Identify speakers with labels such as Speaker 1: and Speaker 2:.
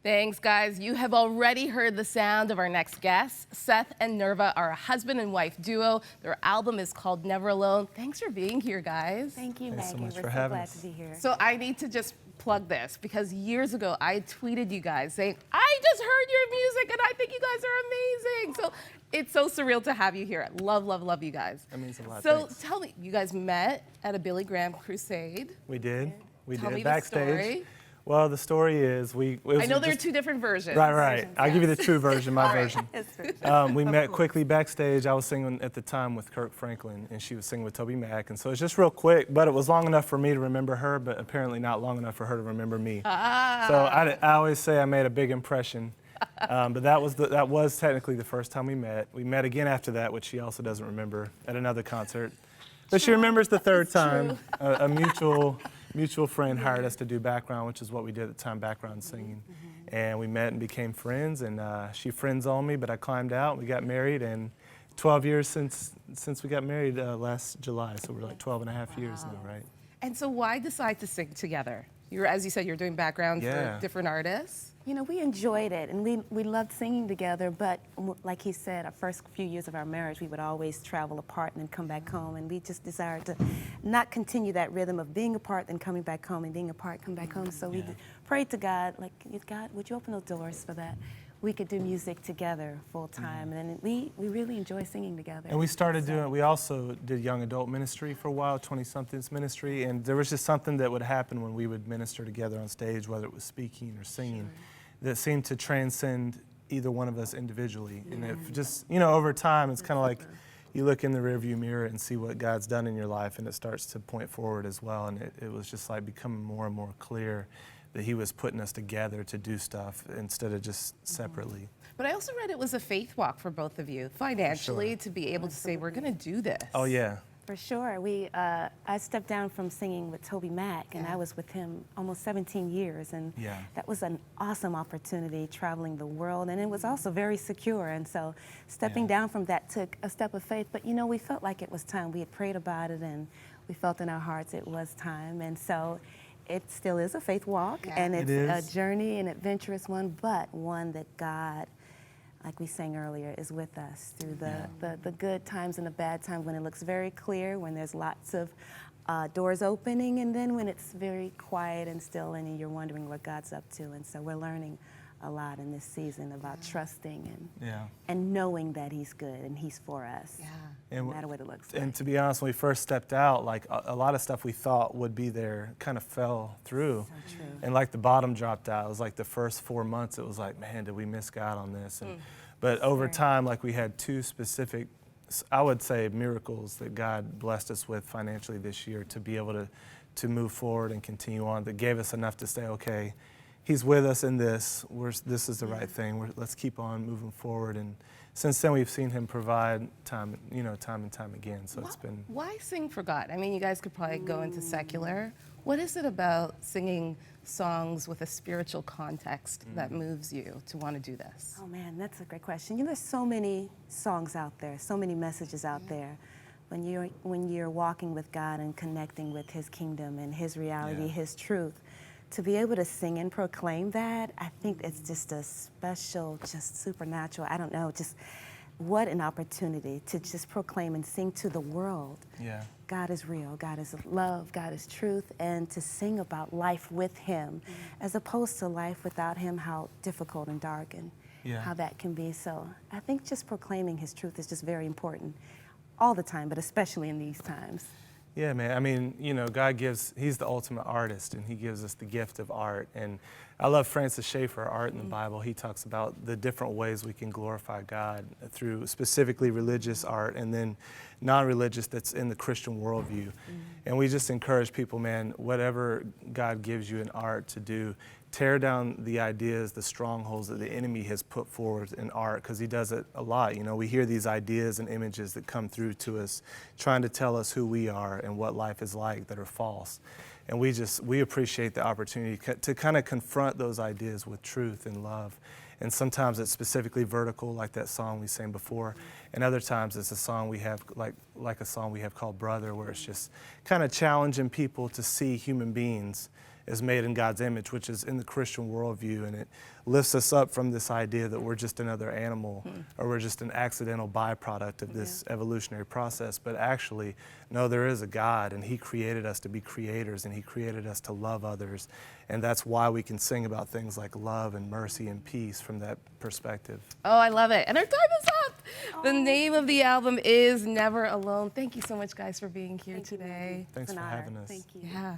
Speaker 1: Thanks, guys. You have already heard the sound of our next guests. Seth and NIRVA are a husband and wife duo. Their album is called Never Alone. Thanks for being here, guys.
Speaker 2: Thank you, Maggie.
Speaker 3: Thanks so much
Speaker 2: We're
Speaker 3: for
Speaker 2: so
Speaker 3: having
Speaker 2: glad
Speaker 3: us.
Speaker 2: to be here.
Speaker 1: So I need to just plug this because years ago I tweeted you guys saying, I just heard your music and I think you guys are amazing. So it's so surreal to have you here. Love, love, love you guys.
Speaker 3: That means a lot.
Speaker 1: So
Speaker 3: Thanks.
Speaker 1: tell me, you guys met at a Billy Graham crusade.
Speaker 3: We did. We
Speaker 1: Tell
Speaker 3: did.
Speaker 1: me the
Speaker 3: Backstage.
Speaker 1: story.
Speaker 3: Well, the story is
Speaker 1: I know there are two different versions.
Speaker 3: Right. I'll give you the true version, my version.
Speaker 2: It's
Speaker 3: We met quickly backstage. I was singing at the time with Kirk Franklin, and she was singing with Toby Mac. And so it's just real quick, but it was long enough for me to remember her, but apparently not long enough for her to remember me. So I always say I made a big impression. But that was technically the first time we met. We met again after that, which she also doesn't remember, at another concert. But she remembers the third time. A mutual friend hired us to do background, which is what we did at the time, background singing. And we met and became friends, and she friend-zoned me, but I climbed out, we got married, and 12 years since we got married last July, so we're like 12 and a half years now, right?
Speaker 1: And so why decide to sing together? As you said, you're doing background for different artists.
Speaker 2: You know, we enjoyed it, and we loved singing together, but like he said, our first few years of our marriage, we would always travel apart and then come back home, and we just desired to not continue that rhythm of being apart, then coming back home, and being apart, come back home. So we prayed to God, like, God, would you open those doors so that we could do music together full time, and then we really enjoy singing together.
Speaker 3: And we also did young adult ministry for a while, 20-somethings ministry, and there was just something that would happen when we would minister together on stage, whether it was speaking or singing, that seemed to transcend either one of us individually. And it just, over time, it's kind of like you look in the rearview mirror and see what God's done in your life, and it starts to point forward as well, and it was just like becoming more and more clear that he was putting us together to do stuff instead of just separately.
Speaker 1: But I also read it was a faith walk for both of you, financially, to be able to say, we're going to do this.
Speaker 3: Oh, yeah.
Speaker 2: For sure. I stepped down from singing with Toby Mac, and I was with him almost 17 years, and that was an awesome opportunity, traveling the world, and it was also very secure, and so stepping down from that took a step of faith, but we felt like it was time. We had prayed about it, and we felt in our hearts it was time, and so it still is a faith walk, and it's a journey, an adventurous one, but one that God, like we sang earlier, is with us through the good times and the bad times, when it looks very clear, when there's lots of doors opening, and then when it's very quiet and still, and you're wondering what God's up to. And so we're learning a lot in this season about trusting and knowing that he's good and he's for us, no matter what it looks like.
Speaker 3: And to be honest, when we first stepped out, like a lot of stuff we thought would be there kind of fell through.
Speaker 2: So true.
Speaker 3: And like the bottom dropped out. It was like the first 4 months, it was like, man, did we miss God on this? And, but over time, like we had two specific, I would say, miracles that God blessed us with financially this year to be able to move forward and continue on, that gave us enough to say, okay, he's with us in this. This is the right thing. Let's keep on moving forward. And since then, we've seen him provide time and time again. So it's been.
Speaker 1: Why sing for God? I mean, you guys could probably go into secular. What is it about singing songs with a spiritual context that moves you to want to do this?
Speaker 2: Oh man, that's a great question. There's so many songs out there, so many messages out there. When you're walking with God and connecting with his kingdom and his reality, his truth, to be able to sing and proclaim that, I think it's just a special, just supernatural, I don't know, just what an opportunity to just proclaim and sing to the world.
Speaker 3: Yeah.
Speaker 2: God is real, God is love, God is truth, and to sing about life with him, as opposed to life without him, how difficult and dark and how that can be. So I think just proclaiming his truth is just very important all the time, but especially in these times.
Speaker 3: Yeah, man. I mean, God he's the ultimate artist, and he gives us the gift of art. And I love Francis Schaeffer, Art in the Bible. He talks about the different ways we can glorify God through specifically religious art and then non-religious that's in the Christian worldview. And we just encourage people, man, whatever God gives you in art to do, tear down the ideas, the strongholds that the enemy has put forward in art, because he does it a lot. We hear these ideas and images that come through to us, trying to tell us who we are and what life is like that are false. And we appreciate the opportunity to kind of confront those ideas with truth and love. And sometimes it's specifically vertical, like that song we sang before. And other times it's a song we have, like a song we have called Brother, where it's just kind of challenging people to see human beings is made in God's image, which is in the Christian worldview, and it lifts us up from this idea that we're just another animal or we're just an accidental byproduct of this evolutionary process. But actually, no, there is a God, and He created us to be creators, and He created us to love others. And that's why we can sing about things like love and mercy and peace from that perspective.
Speaker 1: Oh, I love it. And our time is up. The name of the album is Never Alone. Thank you so much, guys, for being here today.
Speaker 3: Thanks for having us.
Speaker 2: Thank you.
Speaker 1: Yeah.